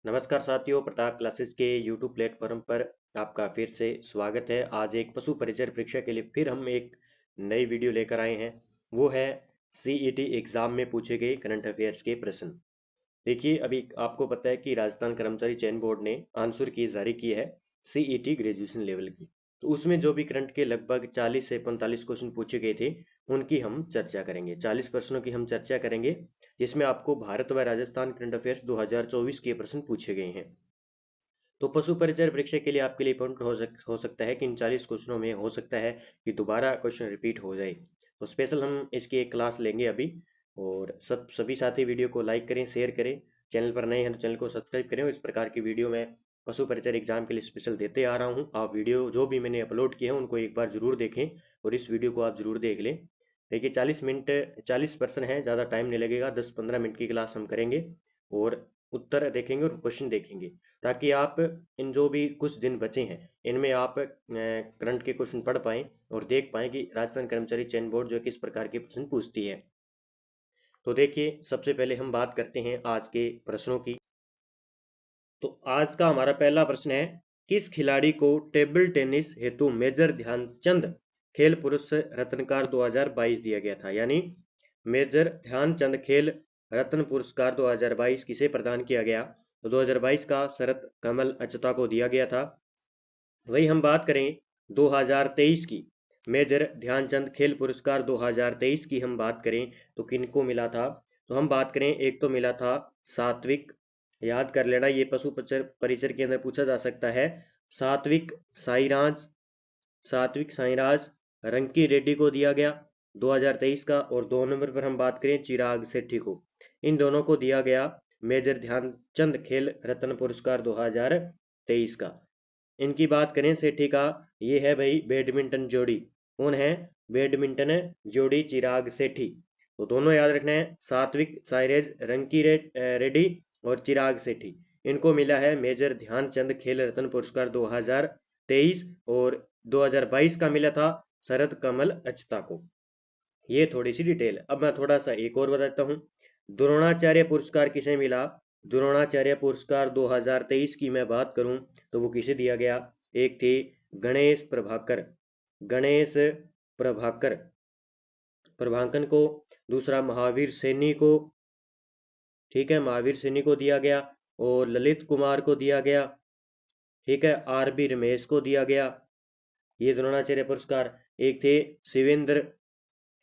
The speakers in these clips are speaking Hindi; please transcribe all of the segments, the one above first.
नमस्कार साथियों, प्रताप क्लासेस के यूट्यूब प्लेटफॉर्म पर आपका फिर से स्वागत है। आज एक पशु परिचय परीक्षा के लिए फिर हम एक नई वीडियो लेकर आए हैं। वो है सीईटी एग्जाम में पूछे गए करंट अफेयर्स के प्रश्न। देखिए, अभी आपको पता है कि राजस्थान कर्मचारी चयन बोर्ड ने आंसर की जारी की है सीईटी ग्रेजुएशन लेवल की। तो उसमें जो भी करंट के लगभग 40 से 45 क्वेश्चन पूछे गए थे, उनकी हम चर्चा करेंगे। 40 प्रश्नों की हम चर्चा करेंगे, जिसमें आपको भारत व राजस्थान करंट अफेयर्स 2024 के प्रश्न पूछे गए हैं। तो पशु परिचय परीक्षा के लिए आपके लिए पॉइंट हो सकता है कि इन 40 क्वेश्चनों में हो सकता है कि दोबारा क्वेश्चन रिपीट हो जाए। तो स्पेशल हम इसकी एक क्लास लेंगे अभी। और सभी साथी वीडियो को लाइक करें, शेयर करें। चैनल पर नए हैं तो चैनल को सब्सक्राइब करें। और इस प्रकार की वीडियो मैं पशु परिचय एग्जाम के लिए स्पेशल देते आ रहा हूँ। आप वीडियो जो भी मैंने अपलोड किए हैं उनको एक बार जरूर देखें, और इस वीडियो को आप जरूर देख लें। देखिए, 40 मिनट 40% है, ज़्यादा टाइम नहीं लगेगा। 10-15 मिनट की क्लास हम करेंगे और उत्तर देखेंगे और क्वेश्चन देखेंगे, ताकि आप इन जो भी कुछ दिन बचे हैं इनमें आप करंट के क्वेश्चन पढ़ पाएं और देख पाएं कि राजस्थान कर्मचारी चयन बोर्ड जो है किस प्रकार के प्रश्न पूछती है। तो देखिए, सबसे पहले हम बात करते हैं आज के प्रश्नों की। तो आज का हमारा पहला प्रश्न है, किस खिलाड़ी को टेबल टेनिस हेतु मेजर ध्यानचंद खेल पुरस्कार रत्नकार 2022 दिया गया था? यानी मेजर ध्यानचंद खेल रत्न पुरस्कार 2022 किसे प्रदान किया गया? तो 2022 का शरत कमल अचता को दिया गया था। वही हम बात करें 2023 की, मेजर ध्यानचंद खेल पुरस्कार 2023 की हम बात करें तो किनको मिला था? तो हम बात करें, एक तो मिला था सात्विक, याद कर लेना, ये पशु परिचय के अंदर पूछा जा सकता है। सात्विक साईराज, सात्विक साईराज रंकी रेड्डी को दिया गया 2023 का। और 2 नंबर पर हम बात करें चिराग शेट्टी को, इन दोनों को दिया गया मेजर ध्यानचंद खेल रत्न पुरस्कार 2023 का। इनकी बात करें सेठी का, ये है भाई बैडमिंटन जोड़ी। कौन है? बैडमिंटन जोड़ी चिराग सेठी। तो दोनों याद रखना है, सात्विक साईराज रंकी रेड्डी और चिराग सेठी। इनको मिला है मेजर ध्यानचंद खेल रत्न पुरस्कार 2023, और 2022 का मिला था शरद कमल अचता को। ये थोड़ी सी डिटेल। अब मैं थोड़ा सा एक और बताता हूँ। द्रोणाचार्य पुरस्कार किसे मिला? द्रोणाचार्य पुरस्कार 2023 की मैं बात करूं तो वो किसे दिया गया? एक थे गणेश प्रभाकर, गणेश प्रभाकर प्रभाकरन को। दूसरा महावीर सैनी को, ठीक है, महावीर सैनी को दिया गया। और ललित कुमार को दिया गया, ठीक है, आरबी रमेश को दिया गया। ये द्रोणाचार्य पुरस्कार। एक थे शिवेंद्र,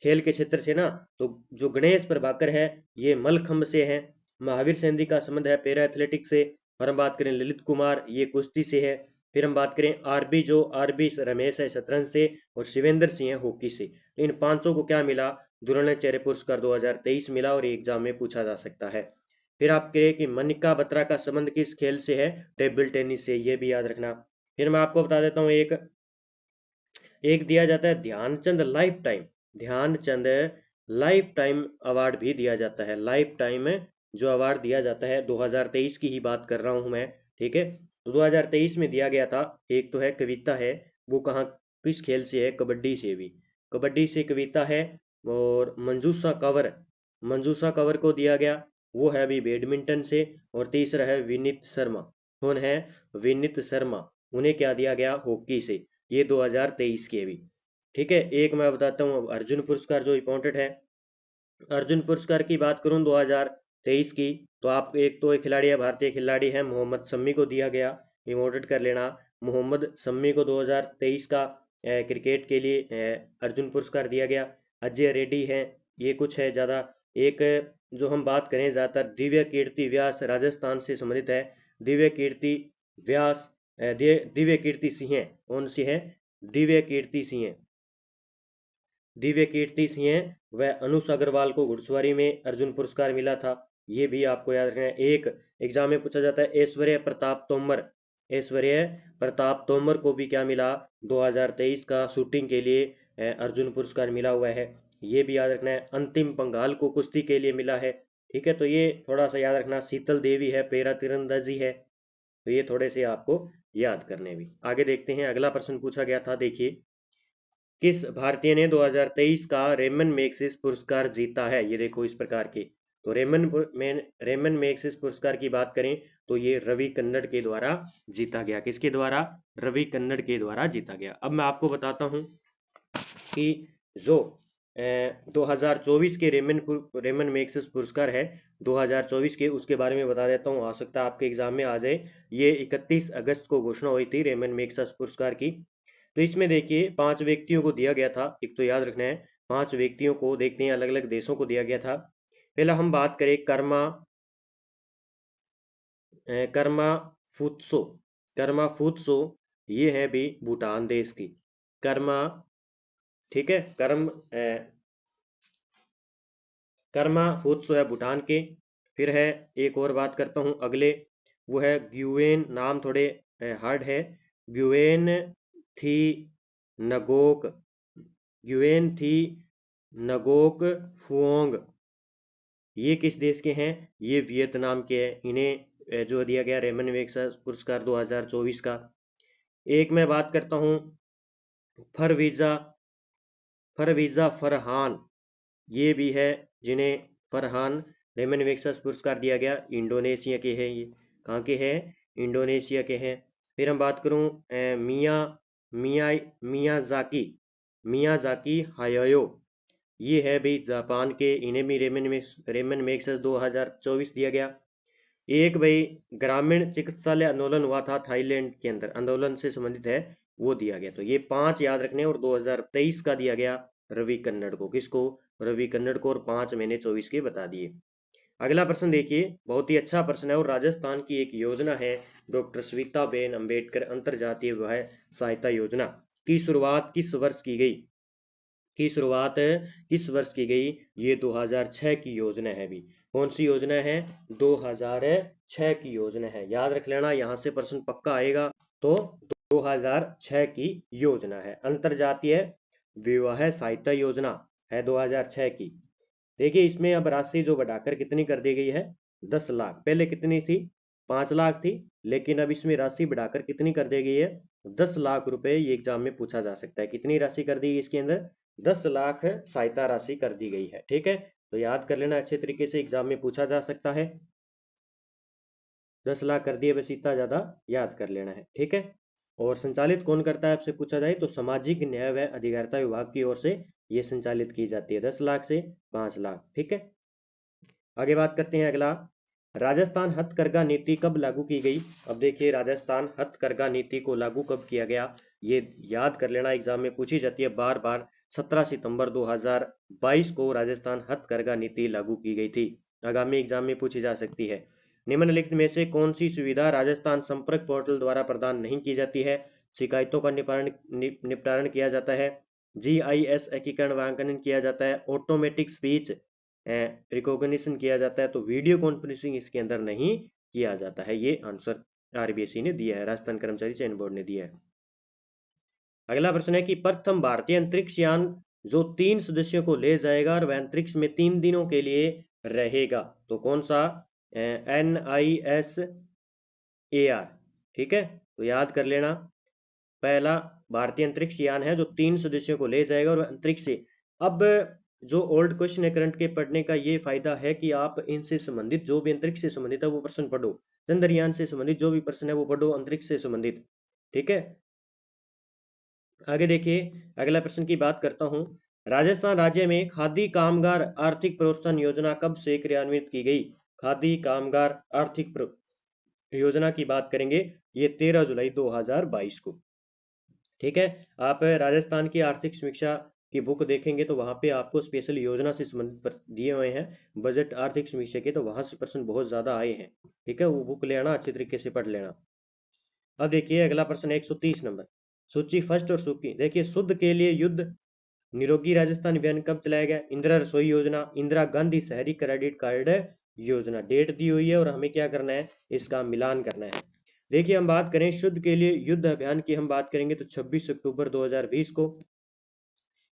खेल के क्षेत्र से ना, तो जो गणेश प्रभाकर है ये मलखंब से है। महावीर सैनी का संबंध है पैरा एथलेटिक्स से। और हम बात करें ललित कुमार, ये कुश्ती से है। फिर हम बात करें आरबी, जो आरबी रमेश है शतरंज से। और शिवेंद्र सिंह है हॉकी से। तो इन पांचों को क्या मिला? द्रोणाचार्य पुरस्कार 2023 मिला, और एग्जाम में पूछा जा सकता है। फिर आप कहें कि मनिका बत्रा का संबंध किस खेल से है? टेबल टेनिस से, ये भी याद रखना। फिर मैं आपको बता देता हूँ, एक एक दिया जाता है Dhyanchand lifetime, Dhyanchand lifetime award भी दिया जाता है। लाइफ टाइम जो अवार्ड दिया जाता है, 2023 की ही बात कर रहा हूं मैं, ठीक है। तो 2023 में दिया गया था। एक तो है कविता है, वो कहाँ किस खेल से है? कबड्डी से भी, कबड्डी से कविता है। और मंजूषा कंवर, मंजूषा कंवर को दिया गया, वो है अभी बैडमिंटन से। और तीसरा है विनीत शर्मा। कौन है? विनीत शर्मा, उन्हें क्या दिया गया? हॉकी से। ये 2023 की अभी, ठीक है। एक मैं बताता हूँ अब अर्जुन पुरस्कार, जो इम्पोर्टेंट है। अर्जुन पुरस्कार की बात करूं 2023 की, तो आप एक तो एक खिलाड़ी है, भारतीय खिलाड़ी है, मोहम्मद शमी को दिया गया। इमोटेड कर लेना, मोहम्मद शमी को 2023 का क्रिकेट के लिए अर्जुन पुरस्कार दिया गया। अजय रेड्डी है, ये कुछ है ज़्यादा। एक जो हम बात करें ज़्यादातर, दिव्य कीर्ति व्यास राजस्थान से संबंधित है। दिव्य कीर्ति व्यास, दिव्य कीर्ति सिंह, कौन सी है? दिव्य कीर्ति सिंह, दिव्य कीर्ति सिंह व अनुष अग्रवाल को घुड़सवारी में अर्जुन पुरस्कार मिला था। ये भी आपको याद रखना है। एक एग्जाम में पूछा जाता है, ऐश्वर्य प्रताप तोमर, ऐश्वर्य प्रताप तोमर को भी क्या मिला? 2023 का शूटिंग के लिए अर्जुन पुरस्कार मिला हुआ है। ये भी याद रखना है। अंतिम पंघाल को कुश्ती के लिए मिला है, ठीक है। तो ये थोड़ा सा याद रखना। शीतल देवी है, पैरा तीरंदाजी है। तो ये थोड़े से आपको याद करने भी। आगे देखते हैं, अगला प्रश्न पूछा गया था, देखिए, किस भारतीय ने 2023 का रेमन मैग्सेसे पुरस्कार जीता है? ये देखो इस प्रकार के, तो रेमन मैग्सेसे पुरस्कार की बात करें तो ये रवि कन्नड़ के द्वारा जीता गया। किसके द्वारा? रवि कन्नड़ के द्वारा जीता गया। अब मैं आपको बताता हूं कि जो 2024 के रेमन मैग्सेसे पुरस्कार है 2024 के, उसके बारे में बता देता हूँ, आ सकता है आपके एग्जाम में आ जाए। ये 31 अगस्त को घोषणा हुई थी रेमन मैग्सेसे पुरस्कार की। तो इसमें देखिए 5 व्यक्तियों को दिया गया था, एक तो याद रखना है 5 व्यक्तियों को, देखते हैं अलग अलग देशों को दिया गया था। पहला हम बात करें कर्मा फुत्सो। कर्मा फुत्सो ये है भी भूटान देश की कर्मा, ठीक है। कर्मा फुत्सो है भूटान के। फिर है, एक और बात करता हूँ अगले, वो है ग्युएन, नाम थोड़े हार्ड है, ग्युएन थी नगोक, ग्युएन थी नगोक फुओंग। ये किस देश के हैं? ये वियतनाम के हैं। इन्हें जो दिया गया रेमन मैग्सेसे पुरस्कार 2024 का। एक मैं बात करता हूँ फरवीजा, फरवीजा फरहान, ये भी है जिन्हें फरहान रेमन मैग्सेसे पुरस्कार दिया गया, इंडोनेशिया के हैं ये। कहाँ के हैं? इंडोनेशिया के हैं। फिर हम बात करूँ मिया मिया मियाजाकी, मियाजाकी हायायो, ये है भी जापान के। इन्हें भी रेमन मैग्सेसे 2024 दिया गया। एक भाई ग्रामीण चिकित्सालय आंदोलन हुआ था थाईलैंड के अंदर, आंदोलन से संबंधित है, वो दिया गया। तो ये 5 याद रखने। और 2023 का दिया गया रवि कन्नड़ को। किसको? रवि कन्नड़ को। और 5 मैंने 24 के बता दिए। अगला प्रश्न देखिए, बहुत ही अच्छा प्रश्न है, और राजस्थान की एक योजना है डॉक्टर सविताबेन अम्बेडकर अंतरजातीय विवाह सहायता योजना की शुरुआत किस वर्ष की गई? की शुरुआत किस वर्ष की गई? ये 2006 की योजना है भी। कौन सी योजना है? 2006 की योजना है, याद रख लेना, यहां से प्रश्न पक्का आएगा। तो 2006 की योजना है, अंतरजातीय विवाह सहायता योजना है 2006 की। देखिए इसमें अब राशि जो बढ़ाकर कितनी कर दी गई है? 10 लाख। पहले कितनी थी? 5 लाख थी, लेकिन अब इसमें राशि बढ़ाकर कितनी कर दी गई है? 10 लाख रुपए। ये एग्जाम में पूछा जा सकता है, कितनी राशि कर दी गई इसके अंदर? 10 लाख सहायता राशि कर दी गई है, ठीक है। तो याद कर लेना, अच्छे तरीके से एग्जाम में पूछा जा सकता है। 10 लाख कर दिए, बस इतना ज्यादा याद कर लेना है, ठीक है। और संचालित कौन करता है आपसे पूछा जाए तो सामाजिक न्याय व अधिकारिता विभाग की ओर से ये संचालित की जाती है, 10 लाख से 5 लाख, ठीक है। आगे बात करते हैं अगला, राजस्थान हथकरघा नीति कब लागू की गई? अब देखिए राजस्थान हथकरघा नीति को लागू कब किया गया, ये याद कर लेना, एग्जाम में पूछी जाती है बार बार। 17 सितंबर 2022 को राजस्थान हथकरघा नीति लागू की गई थी, आगामी एग्जाम में पूछी जा सकती है। निम्नलिखित में से कौन सी सुविधा राजस्थान संपर्क पोर्टल द्वारा प्रदान नहीं की जाती है? शिकायतों का निपटारण किया जाता है, GIS एकीकरण व आंकलन किया जाता है, ऑटोमेटिक स्पीच रिकॉग्निशन किया जाता है, तो वीडियो कॉन्फ्रेंसिंग इसके अंदर नहीं किया जाता है। ये आंसर RBSE ने दिया है, राजस्थान कर्मचारी चयन बोर्ड ने दिया है। अगला प्रश्न है कि प्रथम भारतीय अंतरिक्ष यान जो 3 सदस्यों को ले जाएगा और वह अंतरिक्ष में 3 दिनों के लिए रहेगा, तो कौन सा? NISAR, ठीक है। तो याद कर लेना, पहला भारतीय अंतरिक्ष यान है जो 3 सदस्यों को ले जाएगा और अंतरिक्ष से। अब जो ओल्ड क्वेश्चन है करंट के पढ़ने का ये फायदा है कि आप इनसे संबंधित जो भी अंतरिक्ष से संबंधित है वो प्रश्न पढ़ो, चंद्रयान से संबंधित जो भी प्रश्न है वो पढ़ो, अंतरिक्ष से संबंधित, ठीक है। आगे देखिए, अगला प्रश्न की बात करता हूं, राजस्थान राज्य में खादी कामगार आर्थिक प्रोत्साहन योजना कब से क्रियान्वित की गई? खादी कामगार आर्थिक योजना की बात करेंगे, ये 13 जुलाई 2022 को, ठीक है। आप राजस्थान की आर्थिक समीक्षा की बुक देखेंगे तो वहां पे आपको स्पेशल योजना से संबंधित दिए हुए हैं, बजट आर्थिक समीक्षा के, तो वहां से प्रश्न बहुत ज्यादा आए हैं, ठीक है। वो बुक लेना, अच्छे तरीके से पढ़ लेना। अब देखिए अगला प्रश्न 130 नंबर, सूची फर्स्ट और सूची, देखिए शुद्ध के लिए युद्ध निरोगी राजस्थान अभियान कब चलाया गया? इंदिरा रसोई योजना, इंदिरा गांधी शहरी क्रेडिट कार्ड योजना, डेट दी हुई है और हमें क्या करना है, इसका मिलान करना है। देखिए हम बात करें शुद्ध के लिए युद्ध अभियान की, हम बात करेंगे तो 26 अक्टूबर 2020 को।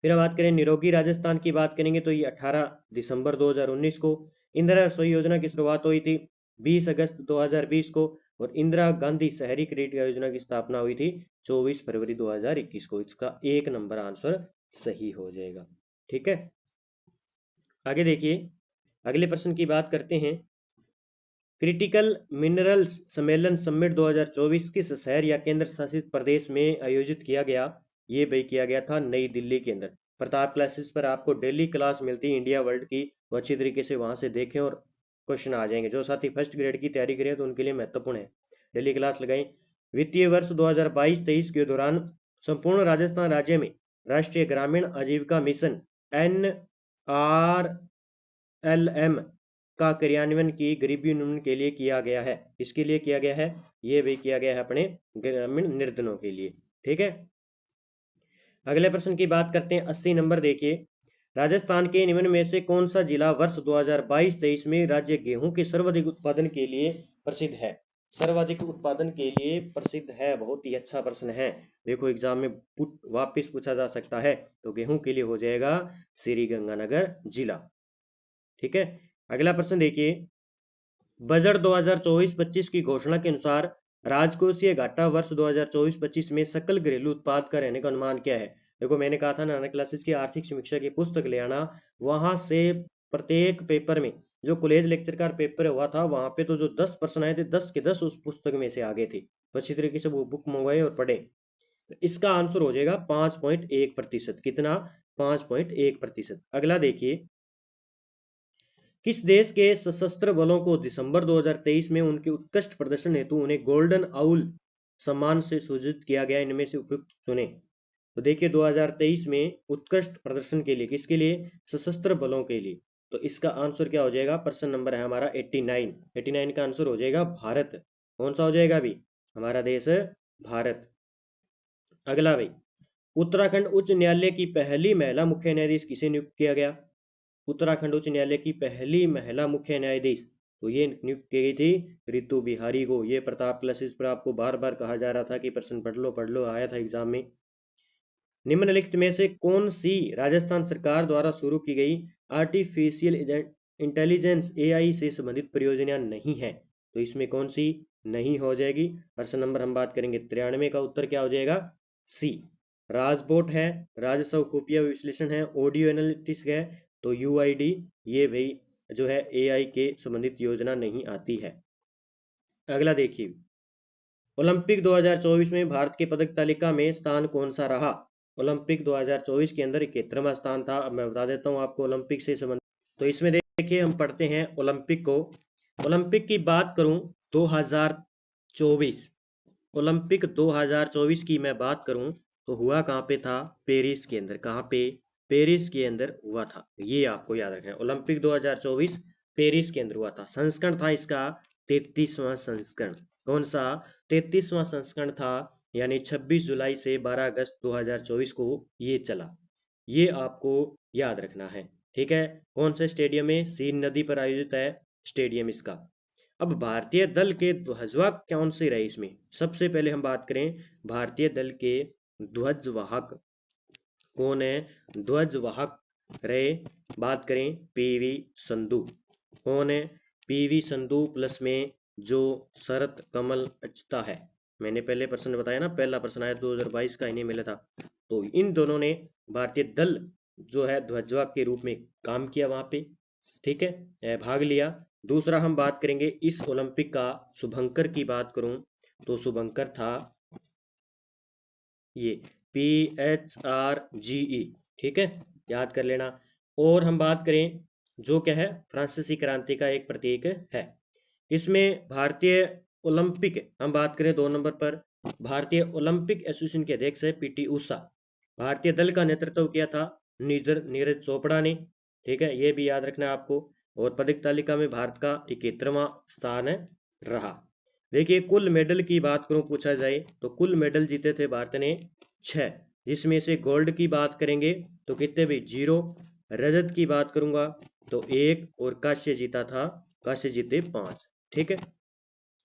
फिर हम बात करें निरोगी राजस्थान की बात करेंगे तो ये 18 दिसंबर 2019 को। इंदिरा रसोई योजना की शुरुआत हुई थी 20 अगस्त 2020 को, और इंदिरा गांधी शहरी क्रेडिट योजना की स्थापना हुई थी 24 फरवरी 2021 को। इसका 1 नंबर आंसर सही हो जाएगा, ठीक है। आगे देखिए, अगले प्रश्न की बात करते हैं। क्रिटिकल मिनरल्स सम्मेलन समिट 2024 किस शहर या केंद्र शासित प्रदेश में आयोजित किया गया? ये भाई किया गया था नई दिल्ली के अंदर। प्रताप क्लासेस पर आपको डेली क्लास मिलती है इंडिया वर्ल्ड की, वो अच्छी तरीके से वहां से देखें और क्वेश्चन आ जाएंगे। जो साथी फर्स्ट ग्रेड की तैयारी करें तो उनके लिए महत्वपूर्ण है, डेली क्लास लगाएं। वित्तीय वर्ष 2022-23 के दौरान संपूर्ण राजस्थान राज्य में राष्ट्रीय ग्रामीण आजीविका मिशन NRLM का क्रियान्वयन की गरीबी उन्मूलन के लिए किया गया है। इसके लिए किया गया है, ये भी किया गया है अपने ग्रामीण निर्धनों के लिए। ठीक है, अगले प्रश्न की बात करते हैं। 80 नंबर देखिए, राजस्थान के निम्न में से कौन सा जिला वर्ष 2022-23 में राज्य गेहूं के सर्वाधिक उत्पादन के लिए प्रसिद्ध है? सर्वाधिक उत्पादन के लिए प्रसिद्ध है, बहुत ही अच्छा प्रश्न है। देखो एग्जाम में वापिस पूछा जा सकता है, तो गेहूं के लिए हो जाएगा श्री गंगानगर जिला। ठीक है, अगला प्रश्न देखिए, बजट 2024-25 की घोषणा के अनुसार राजकोषीय घाटा वर्ष 2024-25 में सकल घरेलू उत्पाद का रहने का अनुमान क्या है? देखो मैंने कहा था नाना क्लासेस की आर्थिक समीक्षा की पुस्तक ले आना, वहां से प्रत्येक पेपर में जो कॉलेज लेक्चर का पेपर हुआ था वहां पे तो जो 10 प्रश्न आए थे 10 के 10 उस पुस्तक में से आ गए थे। तो अच्छी तरीके से वो बुक मंगवाए और पढ़े। इसका आंसर हो जाएगा 5.1%। कितना? 5.1%। अगला देखिए, किस देश के सशस्त्र बलों को दिसंबर 2023 में उनके उत्कृष्ट प्रदर्शन हेतु उन्हें गोल्डन आउल सम्मान से सूचित किया गया? इनमें से उपयुक्त चुने। तो देखिए 2023 में उत्कृष्ट प्रदर्शन के लिए किसके लिए? सशस्त्र बलों के लिए। तो इसका आंसर क्या हो जाएगा? प्रश्न नंबर है हमारा 89। 89 का आंसर हो जाएगा भारत। कौन सा हो जाएगा अभी? हमारा देश भारत। अगला भाई, उत्तराखंड उच्च न्यायालय की पहली महिला मुख्य न्यायाधीश किसे नियुक्त किया गया? उत्तराखंड उच्च न्यायालय की पहली महिला मुख्य न्यायाधीश, तो ये नियुक्त की गई थी रितु बिहारी को। ये प्रताप क्लासेस पर आपको बार बार कहा जा रहा था कि प्रश्न पढ़ लो, आया था एग्जाम में। निम्नलिखित में से कौन सी राजस्थान सरकार द्वारा शुरू की गई आर्टिफिशियल इंटेलिजेंस AI से संबंधित परियोजना नहीं है? तो इसमें कौन सी नहीं हो जाएगी? प्रश्न नंबर हम बात करेंगे 93 का उत्तर क्या हो जाएगा? सी। राजबोट है, राजस्व खुफिया विश्लेषण है, ऑडियो एनालिटिक्स है, तो UID ये भाई जो है AI के संबंधित योजना नहीं आती है। अगला देखिए, ओलंपिक 2024 में भारत के पदक तालिका में स्थान कौन सा रहा? ओलंपिक 2024 के अंदर 71वां स्थान था। अब मैं बता देता हूँ आपको ओलंपिक से संबंधित। तो इसमें देखिए हम पढ़ते हैं ओलंपिक को। ओलंपिक की बात करूं 2024, ओलंपिक 2024 की मैं बात करूं तो हुआ कहाँ पे था? पेरिस के अंदर। कहाँ पे? पेरिस के अंदर हुआ था। ये आपको याद रखना है, ओलंपिक 2024 पेरिस के अंदर हुआ था। संस्करण था इसका 33वां संस्करण। कौन सा? 33वां संस्करण था, यानी 26 जुलाई से 12 अगस्त 2024 को ये चला। ये आपको याद रखना है। ठीक है, कौन से स्टेडियम में? सीन नदी पर आयोजित है स्टेडियम इसका। अब भारतीय दल के ध्वजवाहक कौन से रहे इसमें? सबसे पहले हम बात करें भारतीय दल के ध्वजवाहक कौन है? ध्वजवाहक रहे, बात करें PV संधू। कौन है? PV संधू प्लस में जो शरत कमल अचता है। मैंने पहले प्रश्न बताया ना, पहला प्रश्न आया 2022 का, इन्हें मिला था। तो इन दोनों ने भारतीय दल जो है ध्वजवाहक के रूप में काम किया वहां पे। ठीक है, भाग लिया। दूसरा हम बात करेंगे इस ओलंपिक का शुभंकर की बात करूं तो शुभंकर था ये PHRGE। ठीक है, याद कर लेना। और हम बात करें जो क्या है फ्रांसीसी क्रांति का एक प्रतीक है। इसमें भारतीय ओलंपिक हम बात करें 2 नंबर पर, भारतीय ओलंपिक एसोसिएशन के अध्यक्ष है PT उषा। भारतीय दल का नेतृत्व किया था नीरज चोपड़ा ने। ठीक है, ये भी याद रखना है आपको। और पदक तालिका में भारत का 71वां स्थान रहा। देखिए कुल मेडल की बात करूं पूछा जाए तो कुल मेडल जीते थे भारत ने 6, जिसमें से गोल्ड की बात करेंगे तो कितने भी 0, रजत की बात करूंगा तो 1, और कांस्य जीता था, कांस्य जीते 5। ठीक है,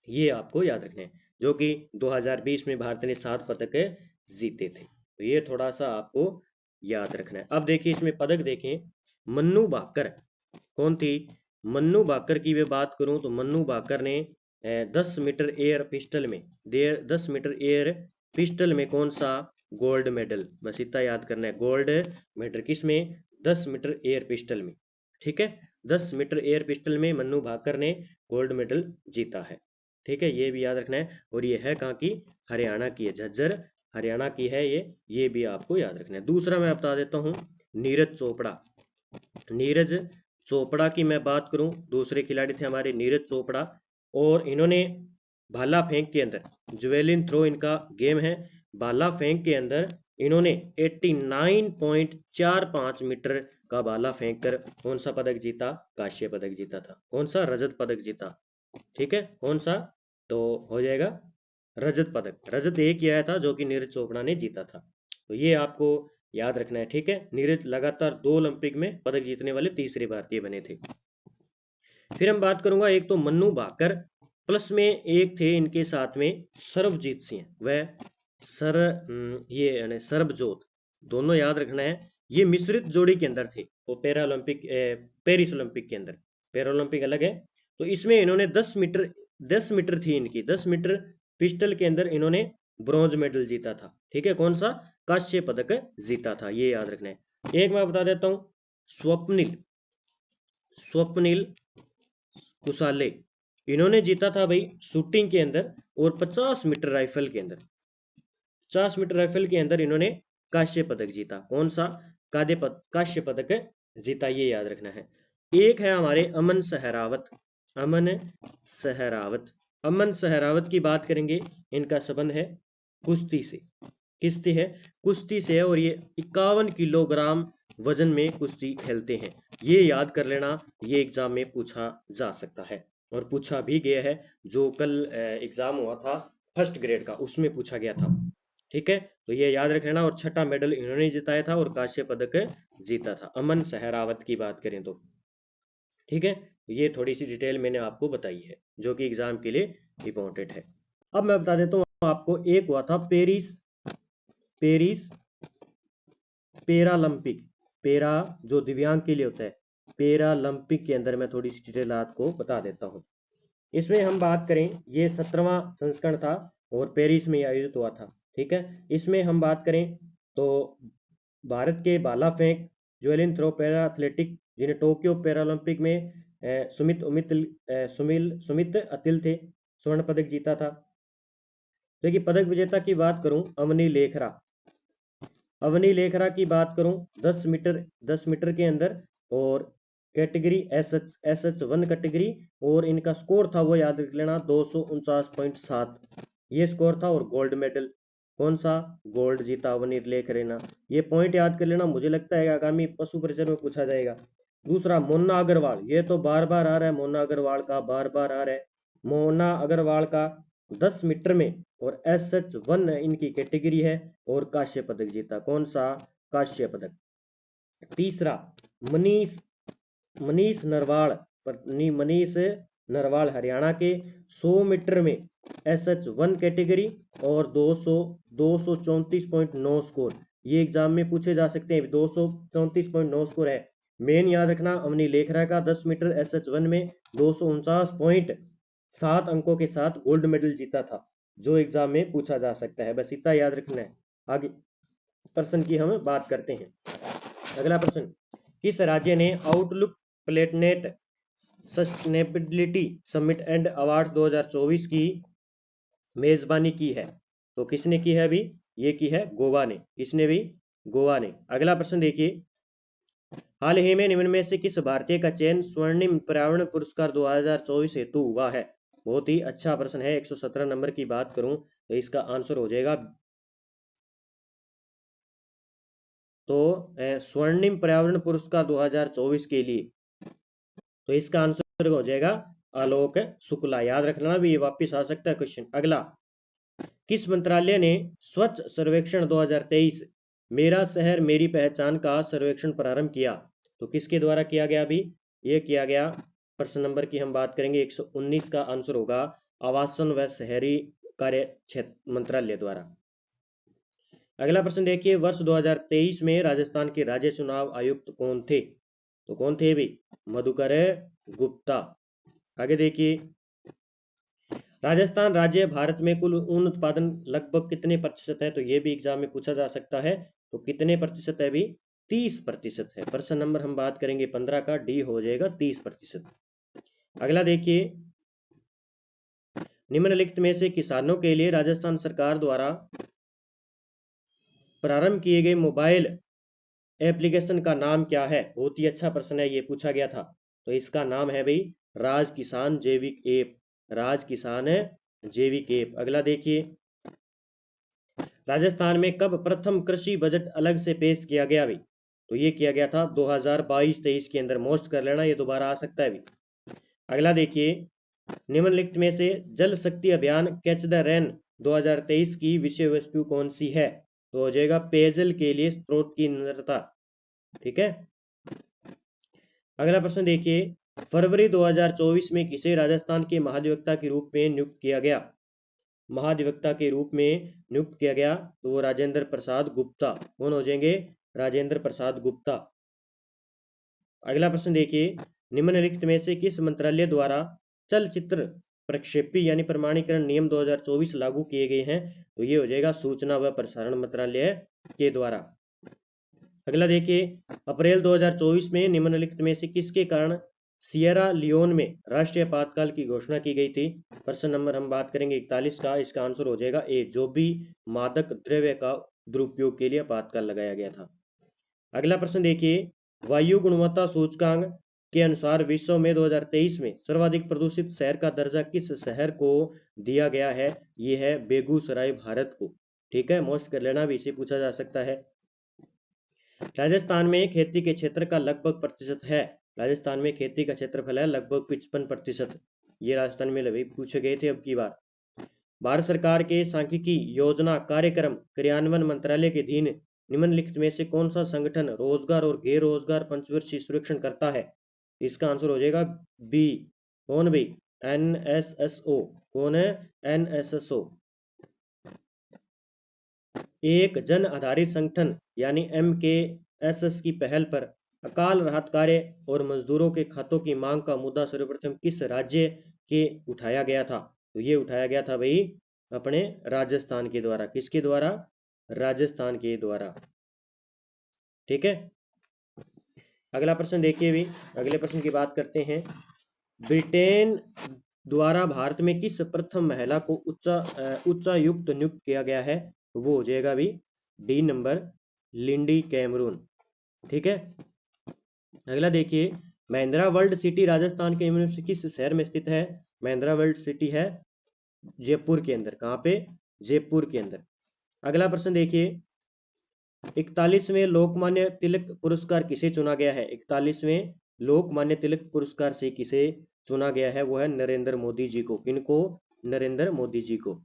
ये आपको याद रखना है, जो कि 2020 में भारत ने 7 पदक जीते थे। तो ये थोड़ा सा आपको याद रखना है। अब देखिए इसमें पदक देखें, मन्नू भाकर कौन थी? मन्नू भाकर की मैं बात करूं तो मन्नू भाकर ने 10 मीटर एयर पिस्टल में 10 मीटर एयर पिस्टल में कौन सा? Gold medal. बस इतना याद करना है, गोल्ड मेडल किस में? 10 मीटर एयर पिस्टल में। ठीक है, 10 मीटर एयर पिस्टल में मन्नू भाकर ने गोल्ड मेडल जीता है। ठीक है, ये भी याद रखना है। और ये है कहाँ की? हरियाणा की है, झज्जर हरियाणा की है ये भी आपको याद रखना है। दूसरा मैं बता देता हूँ, नीरज चोपड़ा। नीरज चोपड़ा की मैं बात करूं, दूसरे खिलाड़ी थे हमारे नीरज चोपड़ा, और इन्होंने भाला फेंक के अंदर, ज्वेलिन थ्रो इनका गेम है, भाला फेंक के अंदर इन्होंने 89.45 मीटर का भाला फेंककर कौन सा पदक जीता? कांस्य पदक जीता था। कौन सा? रजत पदक जीता। ठीक है, कौन सा? तो हो जाएगा रजत पदक। रजत एक ही आया था जो कि नीरज चोपड़ा ने जीता था। तो ये आपको याद रखना है। ठीक है, नीरज लगातार 2 ओलंपिक में पदक जीतने वाले तीसरे भारतीय बने थे। फिर हम बात करूंगा, एक तो मन्नू भाकर, प्लस में एक थे इनके साथ में सर्वजीत सिंह, वह ये यानी सर्वजोत, दोनों याद रखना है। ये मिश्रित जोड़ी के अंदर थे, वो पैरा ओलंपिक पेरिस ओलंपिक के अंदर, पैरा ओलंपिक अलग है। तो इसमें इन्होंने 10 मीटर थी इनकी, 10 मीटर पिस्टल के अंदर इन्होंने ब्रॉन्ज मेडल जीता था। ठीक है, कौन सा? कांस्य पदक जीता था, ये याद रखना है। एक मैं बता देता हूं, स्वप्निल कुसाले, इन्होंने जीता था भाई शूटिंग के अंदर और 50 मीटर राइफल के अंदर, 50 मीटर राइफल के अंदर इन्होंने कांस्य पदक जीता। कौन सा? कांस्य पदक जीता, ये याद रखना है। एक है हमारे अमन सहरावत। अमन सहरावत, अमन सहरावत की बात करेंगे, इनका संबंध है कुश्ती से। किससे है? कुश्ती से है, और ये 51 किलोग्राम वजन में कुश्ती खेलते हैं। ये याद कर लेना, ये एग्जाम में पूछा जा सकता है और पूछा भी गया है। जो कल एग्जाम हुआ था फर्स्ट ग्रेड का, उसमें पूछा गया था। ठीक है, तो ये याद रख लेना। और छठा मेडल इन्होंने जिताया था और कांस्य पदक जीता था, अमन सहरावत की बात करें तो। ठीक है, ये थोड़ी सी डिटेल मैंने आपको बताई है जो कि एग्जाम के लिए इंपॉर्टेंट है। अब मैं बता देता हूँ आपको, एक हुआ था पेरिस पेरालंपिक, पेरा जो दिव्यांग के लिए होता है, पेरालंपिक के अंदर मैं थोड़ी सी डिटेल आपको बता देता हूँ। इसमें हम बात करें, ये 17वां संस्करण था और पेरिस में आयोजित हुआ था। ठीक है, इसमें हम बात करें तो भारत के भाला फेंक, ज्वेलिन थ्रो, पैरा एथलेटिक, जिन्हें टोक्यो पैरालंपिक में सुमित अतिल थे, स्वर्ण पदक जीता था। देखिए, पदक विजेता की बात करूं, अवनी लेखरा की बात करूं, 10 मीटर के अंदर, और कैटेगरी एस एच 1 कैटेगरी, और इनका स्कोर था वो याद रख लेना 249.7, ये स्कोर था। और गोल्ड मेडल, कौन सा? गोल्ड जीता अवनी लेखरा। ये पॉइंट याद कर लेना, मुझे लगता है आगामी पशु परिचय में पूछा जाएगा। दूसरा मोना अग्रवाल, ये तो बार बार आ रहा है, मोना अग्रवाल का बार बार आ रहा है। मोना अग्रवाल का 10 मीटर में और SH1 इनकी कैटेगरी है, और कांस्य पदक जीता। कौन सा? कांस्य पदक। तीसरा मनीष मनीष नरवाल, मनीष नरवाल हरियाणा के, 100 मीटर में SH1 कैटेगरी और 234.9 स्कोर, ये एग्जाम में पूछे जा सकते हैं। 234.9 स्कोर है, मेन याद रखना। अवनी लेखरा का 10 मीटर SH1 में 249.7 अंकों के साथ गोल्ड मेडल जीता था, जो एग्जाम में पूछा जा सकता है। बस इतना याद रखना है। आगे प्रश्न की हम बात करते हैं। अगला प्रश्न, किस राज्य ने outlook planet sustainability summit and award 2024 की मेजबानी की है? तो किसने की है? अभी ये की है गोवा ने। किसने? भी गोवा ने। अगला प्रश्न देखिए, हाल ही में निम्न में से किस भारतीय का चयन स्वर्णिम पर्यावरण पुरस्कार 2024 हेतु हुआ है? बहुत ही अच्छा प्रश्न है। 117 नंबर की बात करूं तो इसका आंसर हो जाएगा, तो स्वर्णिम पर्यावरण पुरस्कार 2024 के लिए, तो इसका आंसर हो जाएगा आलोक शुक्ला। याद रखना भी, ये वापिस आ सकता है क्वेश्चन। अगला, किस मंत्रालय ने स्वच्छ सर्वेक्षण 2023 मेरा शहर मेरी पहचान का सर्वेक्षण प्रारंभ किया? तो किसके द्वारा किया गया? अभी ये किया गया, प्रश्न नंबर की हम बात करेंगे 119 का आंसर होगा आवासन व शहरी कार्य क्षेत्र मंत्रालय द्वारा। अगला प्रश्न देखिए, वर्ष 2023 में राजस्थान के राज्य चुनाव आयुक्त कौन थे? तो कौन थे भी? मधुकर गुप्ता। आगे देखिए, राजस्थान राज्य भारत में कुल ऊन उत्पादन लगभग कितने प्रतिशत है? तो ये भी एग्जाम में पूछा जा सकता है। तो कितने प्रतिशत है भी? 30% है। प्रश्न नंबर हम बात करेंगे 15 का, डी हो जाएगा 30%। अगला देखिए, निम्नलिखित में से किसानों के लिए राजस्थान सरकार द्वारा प्रारंभ किए गए मोबाइल एप्लीकेशन का नाम क्या है? बहुत ही अच्छा प्रश्न है, ये पूछा गया था। तो इसका नाम है भाई राज किसान जैविक ऐप, राज किसान जैविक ऐप। अगला देखिए, राजस्थान में कब प्रथम कृषि बजट अलग से पेश किया गया भाई? तो ये किया गया था 2022-23 के अंदर। मोस्ट कर लेना, ये दोबारा आ सकता है भाई। अगला देखिए, निम्नलिखित में से जल शक्ति अभियान कैच द रेन 2023 की विषय वस्तु कौन सी है? तो हो जाएगा पेयजल के लिए स्रोत की निरंतरता। ठीक है। अगला प्रश्न देखिए, फरवरी 2024 में किसे राजस्थान के महाधिवक्ता के रूप में नियुक्त किया गया? महाधिवक्ता के रूप में नियुक्त किया गया तो वो राजेंद्र प्रसाद गुप्ता। कौन हो जाएंगे? राजेंद्र प्रसाद गुप्ता। अगला प्रश्न देखिए, निम्नलिखित में से किस मंत्रालय द्वारा चलचित्र प्रक्षेपी यानी प्रमाणीकरण नियम 2024 लागू किए गए हैं? तो ये हो जाएगा सूचना व प्रसारण मंत्रालय के द्वारा। अगला देखिए, अप्रैल 2024 में निम्नलिखित में से किसके कारण सियरा लियोन में राष्ट्रीय आपातकाल की घोषणा की गई थी? प्रश्न नंबर हम बात करेंगे 41 का, इसका आंसर हो जाएगा ए, जो भी मादक द्रव्य का दुरुपयोग के लिए आपातकाल लगाया गया था। अगला प्रश्न देखिए, वायु गुणवत्ता सूचकांक के अनुसार विश्व में 2023 में सर्वाधिक प्रदूषित शहर का दर्जा किस शहर को दिया गया है? ये है बेगूसराय, भारत को। ठीक है, मोस्ट कर लेना, भी इसे पूछा जा सकता है। राजस्थान में खेती के क्षेत्र का लगभग प्रतिशत है? राजस्थान में खेती का क्षेत्रफल है लगभग 55%। ये राजस्थान में भी पूछे गए थे अब की बार। भारत सरकार के सांख्यिकी योजना कार्यक्रम क्रियान्वयन मंत्रालय के अधीन निम्नलिखित में से कौन सा संगठन रोजगार और गैर रोजगार पंचवर्षीय सर्वेक्षण करता है? इसका आंसर हो जाएगा बी। कौन भाई? NSSO। कौन है? NSSO। एक जन आधारित संगठन यानी MKSS की पहल पर अकाल राहत कार्य और मजदूरों के खातों की मांग का मुद्दा सर्वप्रथम किस राज्य के उठाया गया था? तो ये उठाया गया था भाई अपने राजस्थान के द्वारा। किसके द्वारा? राजस्थान के द्वारा। ठीक है। अगला प्रश्न देखिए भी, अगले प्रश्न की बात करते हैं। ब्रिटेन द्वारा भारत में किस प्रथम महिला को उच्चायुक्त नियुक्त किया गया है? वो हो जाएगा भी डी नंबर, लिंडी कैमरून। ठीक है। अगला देखिए, महिंद्रा वर्ल्ड सिटी राजस्थान के निम्न से किस शहर में स्थित है? महिंद्रा वर्ल्ड सिटी है जयपुर के अंदर। कहाँ पे? जयपुर के अंदर। अगला प्रश्न देखिए, 41वें लोकमान्य तिलक पुरस्कार किसे चुना गया है? 41वें लोकमान्य तिलक पुरस्कार से किसे चुना गया है? वो है नरेंद्र मोदी जी को। किनको? नरेंद्र मोदी जी को।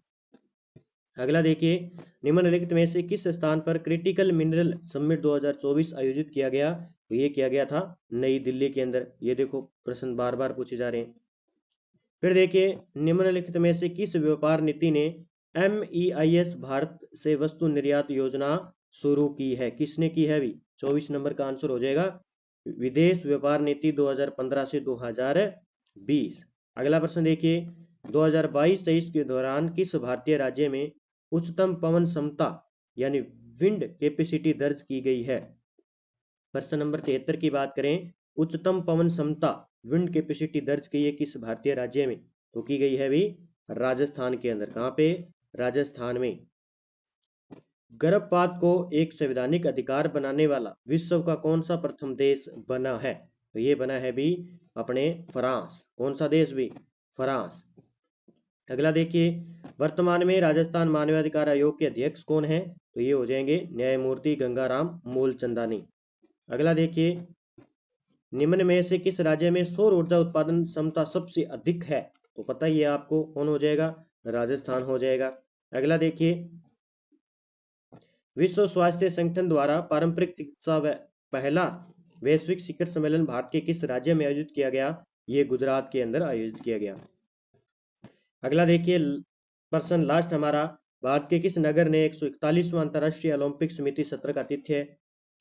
अगला देखिए, निम्नलिखित में से किस स्थान पर क्रिटिकल मिनरल समिट 2024 आयोजित किया गया? तो ये किया गया था नई दिल्ली के अंदर। ये देखो प्रश्न बार बार पूछे जा रहे हैं। फिर देखिए, निम्नलिखित में से किस व्यापार नीति ने MEIS भारत से वस्तु निर्यात योजना शुरू की है? किसने की है भी? 24 नंबर का आंसर हो जाएगा विदेश व्यापार नीति 2015 से 2020। अगला प्रश्न देखिए, 2022-23 के दौरान किस भारतीय राज्य में उच्चतम पवन क्षमता यानी विंड कैपेसिटी दर्ज की गई है? प्रश्न नंबर 73 की बात करें, उच्चतम पवन क्षमता विंड कैपेसिटी दर्ज की है किस भारतीय राज्य में? तो की गई है भी राजस्थान के अंदर। कहाँ पे? राजस्थान में। गर्भपात को एक संवैधानिक अधिकार बनाने वाला विश्व का कौन सा प्रथम देश बना है? तो ये बना है भी अपने फ्रांस। कौन सा देश भी? फ्रांस। अगला देखिए, वर्तमान में राजस्थान मानवाधिकार आयोग के अध्यक्ष कौन है? तो ये हो जाएंगे न्यायमूर्ति गंगाराम मूलचंदानी। अगला देखिए, निम्न में से किस राज्य में सौर ऊर्जा उत्पादन क्षमता सबसे अधिक है? तो पता ही है आपको, कौन हो जाएगा? राजस्थान हो जाएगा। अगला देखिए, विश्व स्वास्थ्य संगठन द्वारा पारंपरिक चिकित्सा पहला वैश्विक शिखर सम्मेलन भारत के किस राज्य में आयोजित किया गया? ये गुजरात के अंदर आयोजित किया गया। अगला देखिए, प्रश्न लास्ट हमारा, भारत के किस नगर ने 141वां अंतर्राष्ट्रीय ओलंपिक समिति सत्र का आतिथ्य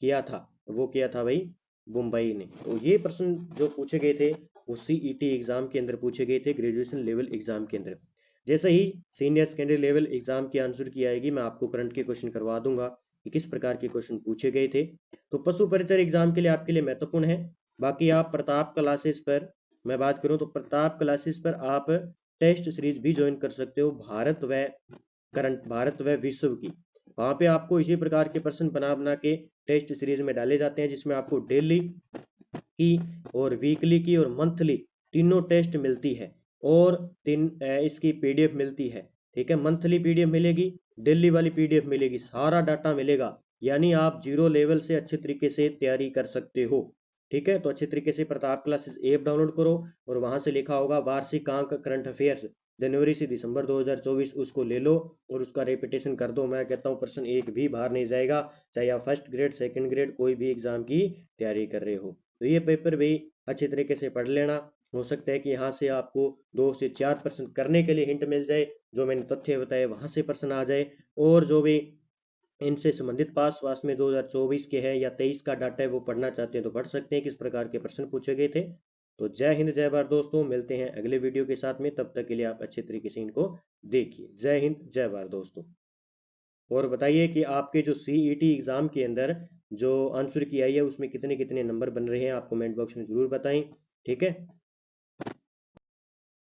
किया था? वो किया था भाई मुंबई ने। तो ये प्रश्न जो पूछे गए थे वो CET एग्जाम के अंदर पूछे गए थे, ग्रेजुएशन लेवल एग्जाम के अंदर। जैसे ही सीनियर सेकेंडरी लेवल एग्जाम की आंसर की आएगी मैं आपको करंट के क्वेश्चन करवा दूंगा। कि किस प्रकार के क्वेश्चन पूछे गए थे। तो पशु परिचर एग्जाम के लिए आपके लिए महत्वपूर्ण है। बाकी आप प्रताप क्लासेस पर मैं बात करूं तो प्रताप क्लासेस पर आप टेस्ट सीरीज भी ज्वाइन कर सकते हो, भारत व विश्व की। वहां पे आपको इसी प्रकार के प्रश्न बना बना के टेस्ट सीरीज में डाले जाते हैं, जिसमें आपको डेली की और वीकली की और मंथली तीनों टेस्ट मिलती है, और इसकी पीडीएफ मिलती है। ठीक है, मंथली पीडीएफ मिलेगी, डेली वाली पीडीएफ मिलेगी, सारा डाटा मिलेगा। यानी आप जीरो लेवल से अच्छे तरीके से तैयारी कर सकते हो। ठीक है, तो अच्छे तरीके से प्रताप क्लासेस ऐप डाउनलोड करो, और वहां से लिखा होगा वार्षिक अंक करंट अफेयर्स जनवरी से दिसंबर 2024, उसको ले लो और उसका रेपिटेशन कर दो। मैं कहता हूँ प्रश्न एक भी बाहर नहीं जाएगा, चाहे आप फर्स्ट ग्रेड सेकंड ग्रेड कोई भी एग्जाम की तैयारी कर रहे हो। तो ये पेपर भी अच्छे तरीके से पढ़ लेना। हो सकता है कि यहाँ से आपको 2 से 4% करने के लिए हिंट मिल जाए, जो मैंने तथ्य बताए वहां से प्रश्न आ जाए। और जो भी इनसे संबंधित पास में 2024 के हैं या 23 का डाटा है वो पढ़ना चाहते हैं तो पढ़ सकते हैं, किस प्रकार के प्रश्न पूछे गए थे। तो जय हिंद जय भारत दोस्तों, मिलते हैं अगले वीडियो के साथ में, तब तक के लिए आप अच्छे तरीके से इनको देखिए। जय हिंद जय भारत दोस्तों। और बताइए कि आपके जो सीईटी एग्जाम के अंदर जो आंसर की आई है उसमें कितने कितने नंबर बन रहे हैं, आप कमेंट बॉक्स में जरूर बताएं। ठीक है।